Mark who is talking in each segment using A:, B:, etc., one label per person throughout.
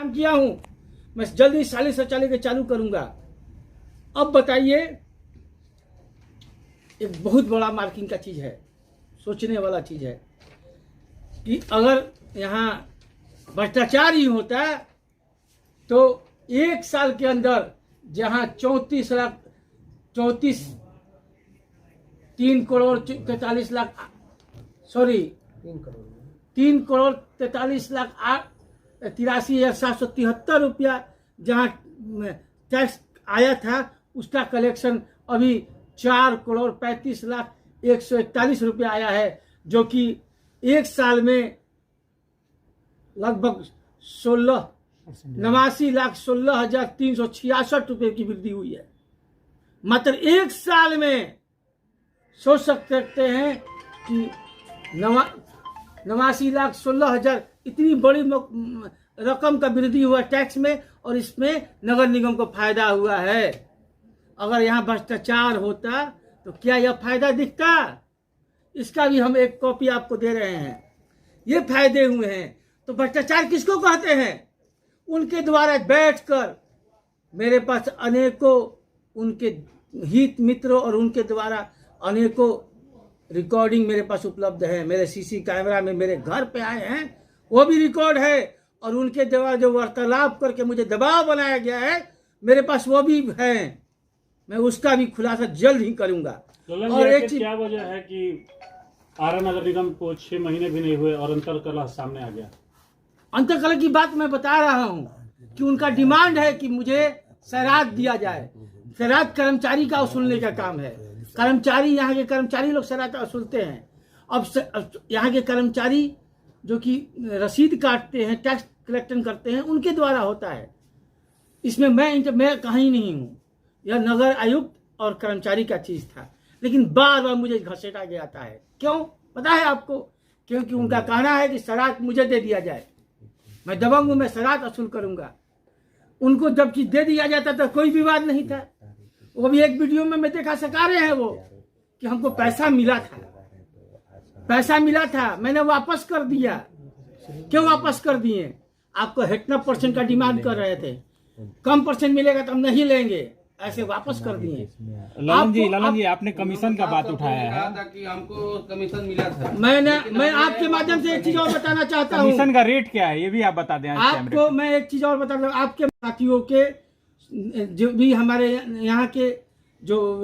A: काम किया हूं, मैं जल्दी साले शौचालय के चालू करूंगा। अब बताइए, एक बहुत बड़ा मार्किंग का चीज़ है, सोचने वाला चीज़ है कि अगर यहाँ भ्रष्टाचार ही होता तो एक साल के अंदर जहाँ 3 करोड़ 43 लाख 83,43,83,773 रुपया जहाँ टैक्स आया था, उसका कलेक्शन अभी 4,35,141 रुपया आया है, जो कि एक साल में लगभग 89,16,366 रुपये की वृद्धि हुई है। मात्र एक साल में सोच सकते हैं कि 89,16,000 इतनी बड़ी रकम का वृद्धि हुआ टैक्स में, और इसमें नगर निगम को फायदा हुआ है। अगर यहाँ भ्रष्टाचार होता तो क्या यह फायदा दिखता? इसका भी हम एक कॉपी आपको दे रहे हैं। ये फायदे हुए हैं। तो भ्रष्टाचार किसको कहते हैं? उनके द्वारा बैठकर मेरे पास अनेकों उनके हित मित्रों और उनके द्वारा अनेकों रिकॉर्डिंग मेरे पास उपलब्ध है। मेरे सीसी कैमरा में मेरे घर पे आए हैं, वो भी रिकॉर्ड है, और उनके द्वारा जो वार्तालाप करके मुझे दबाव बनाया गया है मेरे पास वो भी है। मैं उसका भी खुलासा जल्द ही करूंगा।
B: और एक चीज, क्या वजह है कि आरा नगर निगम को 6 महीने भी नहीं हुए और अंतरकलह सामने आ गया?
A: अंतरकलह की बात मैं बता रहा हूं कि उनका डिमांड है कि मुझे सराद दिया जाए। सराद कर्मचारी का वसूलने का काम है। कर्मचारी, यहाँ के कर्मचारी लोग सराद वसूलते हैं। अब यहाँ के कर्मचारी जो कि रसीद काटते हैं, टैक्स कलेक्शन करते हैं, उनके द्वारा होता है। इसमें मैं कहीं नहीं हूँ। यह नगर आयुक्त और कर्मचारी का चीज था, लेकिन बार बार मुझे घसीटा गया था। है क्यों पता है आपको? क्योंकि उनका कहना है कि सराद मुझे दे दिया जाए। मैं दबंग हूं, मैं सराद वसूल करूंगा। उनको जब चीज दे दिया जाता तो कोई विवाद नहीं था। वो भी एक वीडियो में मैं देखा सका रहे हैं वो कि हमको पैसा मिला था, पैसा मिला था, मैंने वापस कर दिया। क्यों वापस कर दिए? आपको 100% का डिमांड कर रहे थे, कम परसेंट मिलेगा तो हम नहीं लेंगे, ऐसे वापस कर दिए।
C: ललन जी आपने कमीशन का बात उठाया है
D: कि हमको कमीशन मिला था।
A: मैं आपके माध्यम से एक चीज और बताना चाहता हूँ।
C: कमीशन का रेट क्या है ये भी आप बता दें
A: आपको। मैं एक चीज और बता दूं, आपके साथियों के जो भी हमारे यहाँ के जो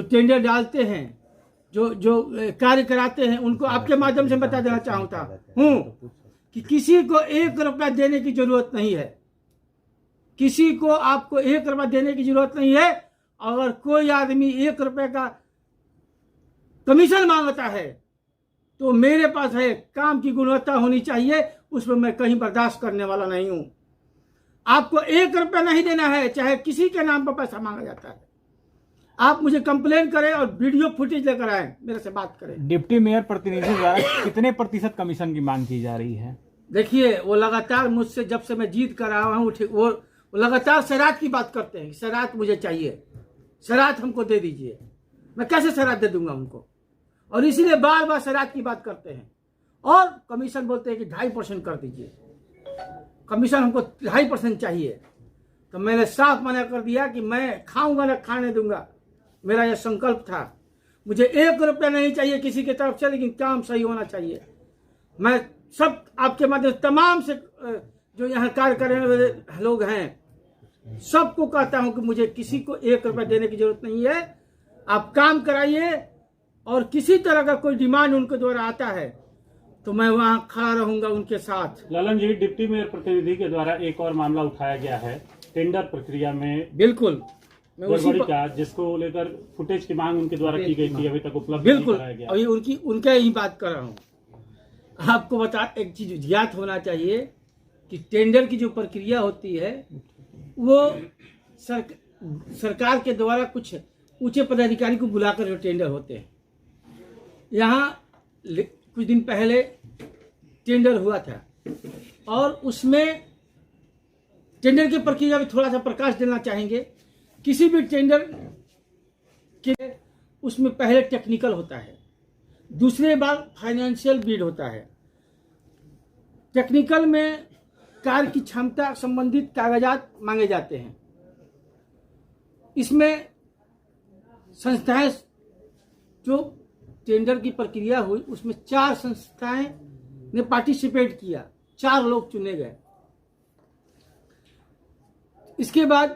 A: टेंडर डालते हैं, जो कार्य कराते हैं, उनको आपके माध्यम से बता देना चाहता हूँ कि किसी को 1 रुपया देने की जरूरत नहीं है। किसी को आपको 1 रुपया देने की जरूरत नहीं है। अगर कोई आदमी 1 रुपये का कमीशन मांगता है तो मेरे पास है, काम की गुणवत्ता होनी चाहिए, उसमें मैं कहीं बर्दाश्त करने वाला नहीं हूं। आपको 1 रुपया नहीं देना है, चाहे किसी के नाम पर पैसा मांगा जाता है। आप मुझे कंप्लेन करें और वीडियो फुटेज लेकर आए, मेरे से बात करें।
C: डिप्टी मेयर प्रतिनिधि द्वारा कितने प्रतिशत कमीशन की मांग की जा रही है?
A: देखिए, वो लगातार मुझसे, जब से मैं जीत कर रहा हूँ, वो लगातार सराहत की बात करते हैं। सराहत मुझे चाहिए, सराहत हमको दे दीजिए। मैं कैसे सराहत दे दूंगा उनको? और इसीलिए बार बार सराहत की बात करते हैं। और कमीशन बोलते हैं कि 2.5% कर दीजिए। कमीशन हमको 2.5% चाहिए। तो मैंने साफ मना कर दिया कि मैं खाऊंगा ना खाने दूंगा। मेरा यह संकल्प था। मुझे 1 रुपया नहीं चाहिए किसी की तरफ से, लेकिन काम सही होना चाहिए। मैं सब आपके माध्यम तमाम से जो यहाँ कार्य करने वाले लोग हैं, सबको कहता हूं कि मुझे किसी को 1 रुपया देने की जरूरत नहीं है। आप काम कराइए, और किसी तरह का कोई डिमांड उनके द्वारा आता है तो मैं वहां खड़ा रहूंगा उनके साथ।
B: ललन जी, डिप्टी मेयर प्रतिनिधि के द्वारा एक और मामला उठाया गया है टेंडर प्रक्रिया में
A: बिल्कुल
B: गड़बड़ी का, जिसको लेकर फुटेज की मांग उनके द्वारा की गई थी, अभी तक उपलब्ध
A: बिल्कुल
B: नहीं कराया गया।
A: अभी उनके ही बात कर रहा हूँ। आपको बता, एक चीज ज्ञात होना चाहिए कि टेंडर की जो प्रक्रिया होती है वो सरकार के द्वारा कुछ ऊंचे पदाधिकारी को बुलाकर जो टेंडर होते हैं। यहाँ कुछ दिन पहले टेंडर हुआ था, और उसमें टेंडर की प्रक्रिया में थोड़ा सा प्रकाश देना चाहेंगे। किसी भी टेंडर के उसमें पहले टेक्निकल होता है, दूसरे बार फाइनेंशियल बिड होता है। टेक्निकल में कार्य की क्षमता संबंधित कागजात मांगे जाते हैं। इसमें संस्थाएं जो टेंडर की प्रक्रिया हुई उसमें 4 संस्थाएं ने पार्टिसिपेट किया, 4 लोग चुने गए। इसके बाद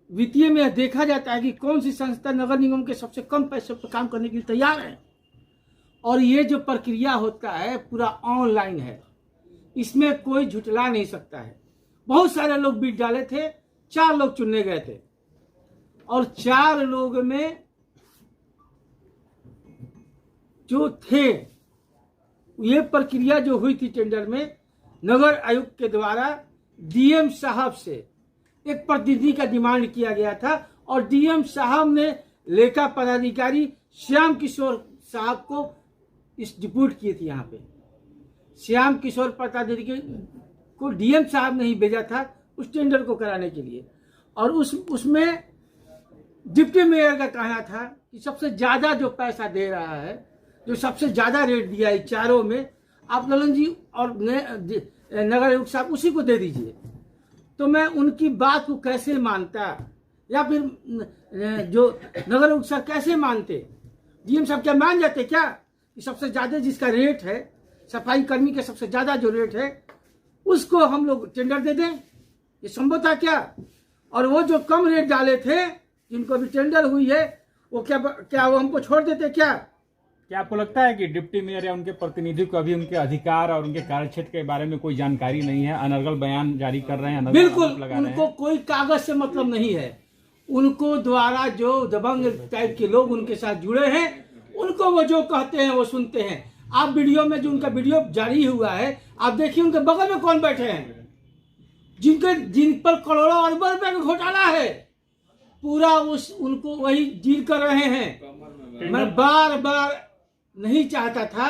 A: वित्तीय में यह देखा जाता है कि कौन सी संस्था नगर निगम के सबसे कम पैसे पर काम करने के लिए तैयार है, और ये जो प्रक्रिया होता है पूरा ऑनलाइन है, इसमें कोई झुठला नहीं सकता है। बहुत सारे लोग बीट डाले थे, 4 लोग चुने गए थे, और 4 लोग में जो थे, ये प्रक्रिया जो हुई थी टेंडर में, नगर आयुक्त के द्वारा डीएम साहब से एक प्रतिनिधि का डिमांड किया गया था, और डीएम साहब ने लेखा पदाधिकारी श्याम किशोर साहब को इस डिप्यूट की थी। यहाँ पे श्याम किशोर पदाधिकारी को डीएम साहब ने ही भेजा था उस टेंडर को कराने के लिए, और उसमें डिप्टी मेयर का कहना था कि सबसे ज्यादा जो पैसा दे रहा है, जो सबसे ज्यादा रेट दिया है चारों में, आप ललन जी और नगर आयुक्त साहब उसी को दे दीजिए। तो मैं उनकी बात को कैसे मानता, या फिर जो नगर आयुक्त साहब कैसे मानते, डीएम साहब क्या मान जाते क्या कि सबसे ज्यादा जिसका रेट है, सफाई कर्मी का सबसे ज्यादा जो रेट है उसको हम लोग टेंडर दे दें? ये संभव था क्या? और वो जो कम रेट डाले थे जिनको अभी टेंडर हुई है, वो क्या वो हमको छोड़ देते क्या?
C: क्या आपको लगता है कि डिप्टी मेयर या उनके प्रतिनिधि को अभी उनके अधिकार और उनके कार्यक्षेत्र के बारे में कोई जानकारी नहीं है, अनर्गल बयान जारी कर रहे हैं?
A: बिल्कुल, उनको कोई कागज से मतलब नहीं है। उनको द्वारा जो दबंग टाइप के लोग उनके साथ जुड़े हैं, उनको वो जो कहते हैं वो सुनते हैं। आप वीडियो में जो उनका वीडियो जारी हुआ है, आप देखिए उनके बगल में कौन बैठे हैं, जिन पर करोड़ों अरबों रुपए का घोटाला है, पूरा उनको वही डील कर रहे हैं। मैं बार बार नहीं चाहता था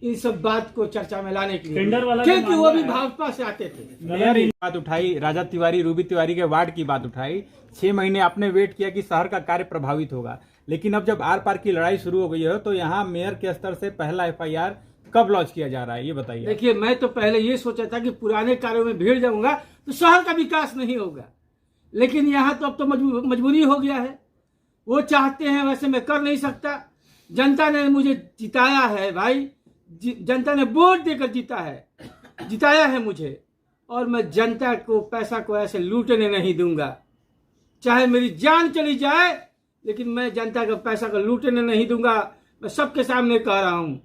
A: इन सब बात को चर्चा में लाने के लिए, क्योंकि वो भी भाजपा से आते थे।
C: मेयर बात उठाई, राजा तिवारी, रूबी तिवारी के वार्ड की बात उठाई। 6 महीने आपने वेट किया कि शहर का कार्य प्रभावित होगा, लेकिन अब जब आर पार की लड़ाई शुरू हो गई है तो यहाँ मेयर के स्तर से पहला FIR कब लॉन्च किया जा रहा है, ये बताइए।
A: देखिए, मैं तो पहले ये सोचा था कि पुराने कार्यों में भीड़ जाऊंगा तो शहर का विकास नहीं होगा, लेकिन यहाँ तो अब तो मजबूरी हो गया है। वो चाहते हैं वैसे मैं कर नहीं सकता। जनता ने मुझे जिताया है भाई, जनता ने वोट देकर जिताया है मुझे, और मैं जनता को पैसा को ऐसे लूटने नहीं दूंगा। चाहे मेरी जान चली जाए, लेकिन मैं जनता का पैसा को लूटने नहीं दूंगा। मैं सबके सामने कह रहा हूं,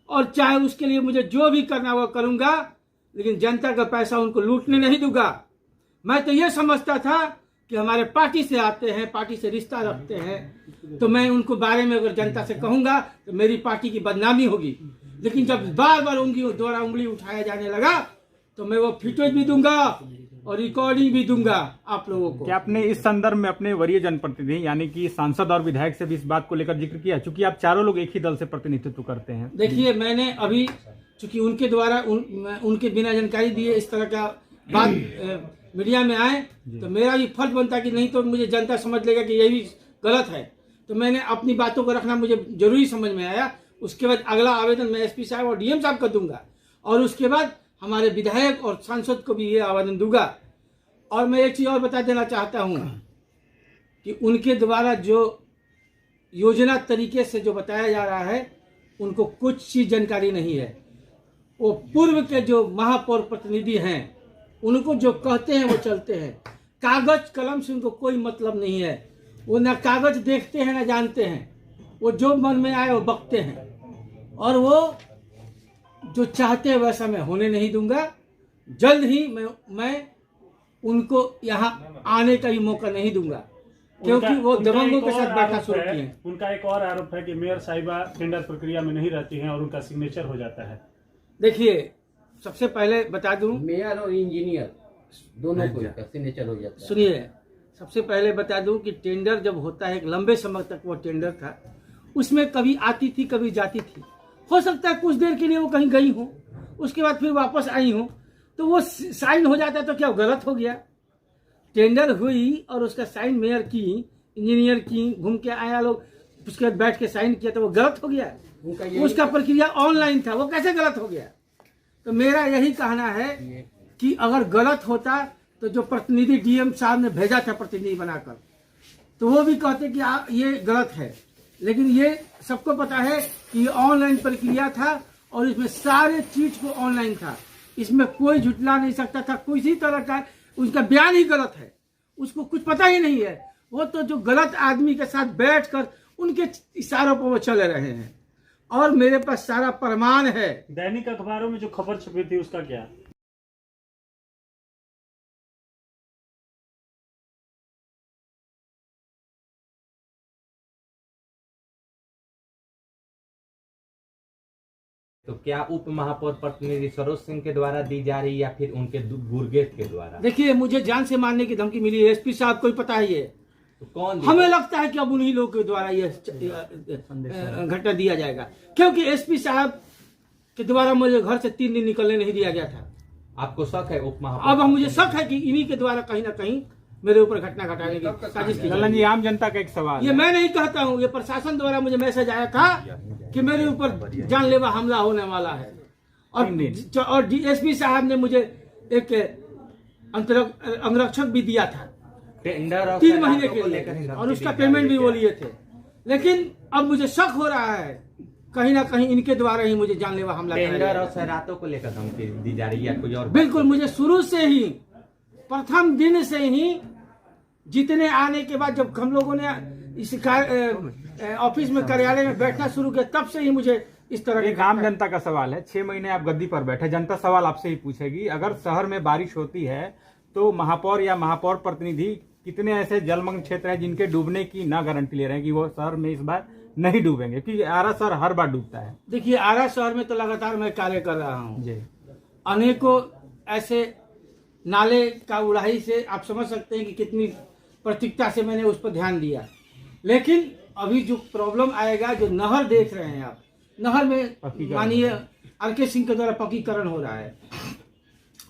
A: और चाहे उसके लिए मुझे जो भी करना वो करूंगा, लेकिन जनता का पैसा उनको लूटने नहीं दूंगा। मैं तो ये समझता था कि हमारे पार्टी से आते हैं, पार्टी से रिश्ता रखते हैं, तो मैं उनको बारे में अगर जनता से कहूंगा तो मेरी पार्टी की बदनामी होगी। लेकिन जब बार बार उंगली उठाया जाने लगा तो मैं वो फुटेज भी दूंगा और रिकॉर्डिंग भी दूंगा आप लोगों को।
C: क्या आपने इस संदर्भ में अपने वरीय जनप्रतिनिधि यानी कि सांसद और विधायक से भी इस बात को लेकर जिक्र किया, चूंकि आप चारों लोग एक ही दल से प्रतिनिधित्व करते हैं?
A: देखिए, मैंने अभी चूंकि उनके द्वारा उनके बिना जानकारी दिए इस तरह का बात मीडिया में आए, तो मेरा भी फर्ज बनता कि नहीं तो मुझे जनता समझ लेगा कि ये भी गलत है। तो मैंने अपनी बातों को रखना मुझे जरूरी समझ में आया। उसके बाद अगला आवेदन मैं SP साहब और DM साहब को दूंगा, और उसके बाद हमारे विधायक और सांसद को भी ये आवेदन दूंगा। और मैं एक चीज और बता देना चाहता हूँ कि उनके द्वारा जो योजना तरीके से जो बताया जा रहा है, उनको कुछ चीज जानकारी नहीं है। वो पूर्व के जो महापौर प्रतिनिधि हैं, उनको जो कहते हैं वो चलते हैं। कागज कलम से उनको कोई मतलब नहीं है। वो ना कागज देखते हैं ना जानते हैं, वो जो मन में आए वो बकते हैं, और वो जो चाहते हैं वैसा मैं होने नहीं दूंगा। जल्द ही मैं उनको यहाँ आने का भी मौका नहीं दूंगा, क्योंकि वो दबंगों के साथ बैठा शुरू किए हैं।
B: उनका एक और आरोप है कि मेयर साहिबा टेंडर प्रक्रिया में नहीं रहती हैं और उनका सिग्नेचर हो जाता है।
A: देखिए, सबसे पहले बता दूं,
D: मेयर और इंजीनियर दोनों को सिग्नेचर हो जाता है।
A: सुनिए, सबसे पहले बता दूं कि टेंडर जब होता है, एक लंबे समय तक वो टेंडर था, उसमें कभी आती थी कभी जाती थी। हो सकता है कुछ देर के लिए वो कहीं गई हो, उसके बाद फिर वापस आई हो, तो वो साइन हो जाता है। तो क्या वो गलत हो गया? टेंडर हुई और उसका साइन मेयर की, इंजीनियर की, घूम के आया लोग, उसके बाद बैठ के साइन किया, तो वो गलत हो गया? उसका प्रक्रिया ऑनलाइन था, वो कैसे गलत हो गया? तो मेरा यही कहना है कि अगर गलत होता तो जो प्रतिनिधि डीएम साहब ने भेजा था प्रतिनिधि बनाकर, तो वो भी कहते कि ये गलत है। लेकिन ये सबको पता है कि ये ऑनलाइन प्रक्रिया था और इसमें सारे चीज को ऑनलाइन था, इसमें कोई झुटला नहीं सकता था, किसी तरह का उसका बयान ही गलत है, उसको कुछ पता ही नहीं है। वो तो जो गलत आदमी के साथ बैठकर उनके इशारों पर वो चले रहे हैं, और मेरे पास सारा प्रमाण है।
B: दैनिक अखबारों में जो खबर छपी थी उसका क्या?
E: तो क्या उप महापौर प्रतिनिधि सरोज सिंह के द्वारा दी जा रही या फिर उनके गुरगेट के द्वारा?
A: देखिए, मुझे जान से मारने की धमकी मिली है, एसपी साहब को ही पता ही है।
E: तो कौन
A: हमें लगता है कि अब उन्हीं लोगों के द्वारा ये घटना दिया जाएगा, क्योंकि एसपी साहब के द्वारा मुझे घर से 3 दिन निकलने नहीं दिया गया था।
E: आपको शक है उप महापौर?
A: अब मुझे शक है कि इन्हीं के द्वारा कहीं ना कहीं मेरे ऊपर घटना घटाने की साजिश की।
C: ललन जी, आम जनता का एक सवाल
A: ये मैं नहीं कहता हूँ, ये प्रशासन द्वारा मुझे मैसेज आया था कि मेरे ऊपर जानलेवा हमला होने वाला है, और डीएसपी साहब ने मुझे एक अंगरक्षक भी दिया था
E: टेंडर
A: 3 महीने के लिए, और उसका पेमेंट भी वो लिए थे। लेकिन अब मुझे शक हो रहा है कहीं ना कहीं इनके द्वारा ही मुझे जानलेवा हमला
E: टेंडर और सैरातों को लेकर धमकी दी जा रही है कोई और?
A: बिल्कुल, मुझे शुरू से ही, प्रथम दिन से ही, जितने आने के बाद जब हम लोगों ने इस ऑफिस में, कार्यालय में बैठना शुरू किया, तब से ही मुझे इस तरह
C: एक आम जनता का सवाल है। 6 महीने आप गद्दी पर बैठे, जनता सवाल आपसे ही पूछेगी, अगर शहर में बारिश होती है तो महापौर या महापौर प्रतिनिधि कितने ऐसे जलमग्न क्षेत्र हैं जिनके डूबने की ना गारंटी ले रहे हैं कि वो शहर में इस बार नहीं डूबेंगे, क्योंकि आरा शहर हर बार डूबता है।
A: देखिए, आरा शहर में तो लगातार मैं कार्य कर रहा हूँ
C: जी।
A: अनेकों ऐसे नाले का उड़ाई से आप समझ सकते हैं कि कितनी प्राथमिकता से मैंने उस पर ध्यान दिया। लेकिन अभी जो प्रॉब्लम आएगा, जो नहर देख रहे हैं आप, नहर में माननीय आरके सिंह के द्वारा पक्कीकरण हो रहा है,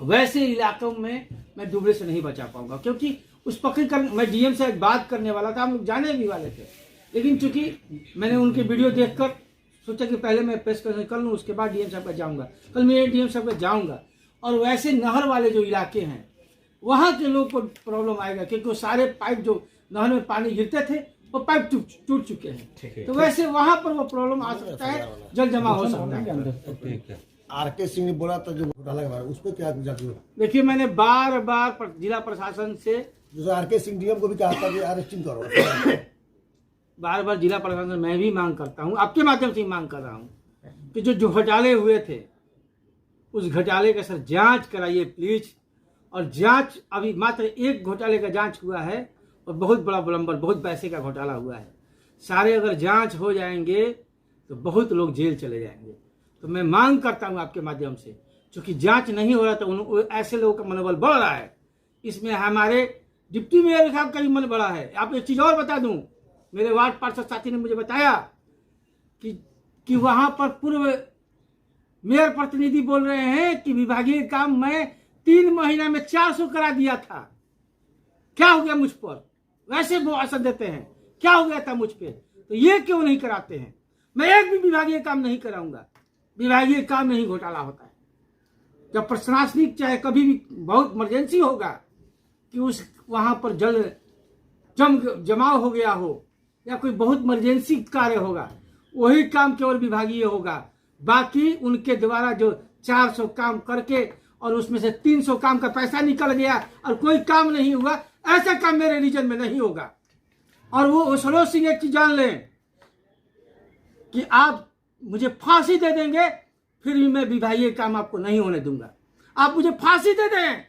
A: वैसे इलाकों में मैं डूबने से नहीं बचा पाऊंगा, क्योंकि उस पक्कीकरण, मैं डीएम से बात करने वाला था, हम लोग जाने भी वाले थे, लेकिन चूंकि मैंने उनके वीडियो देखकर सोचा कि पहले मैं प्रेस कॉन्फ्रेंस कर लूँ, उसके बाद डीएम साहब का जाऊँगा। कल मैं डीएम साहब का जाऊँगा, और वैसे नहर वाले जो इलाके हैं वहाँ के लोग को प्रॉब्लम आएगा, क्योंकि वो सारे पाइप जो नहर में पानी गिरते थे वो पाइप टूट चुके हैं, तो वैसे वहाँ पर वो प्रॉब्लम आ सकता है, जल जमा हो सकता है।
F: आरके सिंह ने बोला था जो घोटाला के बारे में, उस पर क्या जाती है?
A: देखिए, मैंने बार बार जिला प्रशासन से,
F: जैसे आरके सिंह डीएम को भी कहा था कि अरेस्टिंग करो,
A: बार बार जिला प्रशासन मैं भी मांग करता हूँ, आपके माध्यम से मांग कर रहा हूँ कि जो घोटाले हुए थे उस घोटाले का सर जांच कराइए प्लीज। और जांच, अभी मात्र एक घोटाले का जांच हुआ है और बहुत बड़ा विलंबन, बहुत पैसे का घोटाला हुआ है। सारे अगर जांच हो जाएंगे तो बहुत लोग जेल चले जाएंगे। तो मैं मांग करता हूं आपके माध्यम से, क्योंकि जांच नहीं हो रहा तो ऐसे लोगों का मनोबल बढ़ रहा है। इसमें हमारे डिप्टी मेयर साहब का भी मन बढ़ा है। आप एक चीज और बता दूं, मेरे वार्ड पार्षद साथी ने मुझे बताया कि वहां पर पूर्व मेयर प्रतिनिधि बोल रहे हैं कि विभागीय काम मैं 3 महीना में 400 करा दिया था। क्या हो गया मुझ पर? वैसे वो असर देते हैं, क्या हो गया था मुझ पे? तो ये क्यों नहीं कराते हैं? मैं एक भी विभागीय काम नहीं कराऊंगा। विभागीय काम में ही घोटाला होता है। जब प्रशासनिक, चाहे कभी भी बहुत इमरजेंसी होगा कि उस वहां पर जमाव हो गया हो या कोई बहुत इमरजेंसी कार्य होगा, वही काम केवल विभागीय होगा। बाकी उनके द्वारा जो 400 काम करके और उसमें से 300 काम का पैसा निकल गया और कोई काम नहीं हुआ, ऐसा काम मेरे रीजन में नहीं होगा। और वो सरोज सिंह एक चीज जान लें कि आप मुझे फांसी दे देंगे फिर भी मैं विभागीय काम आपको नहीं होने दूंगा। आप मुझे फांसी दे दें,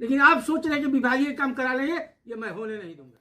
A: लेकिन आप सोच रहे हैं कि विभागीय काम करा लेंगे, ये मैं होने नहीं दूंगा।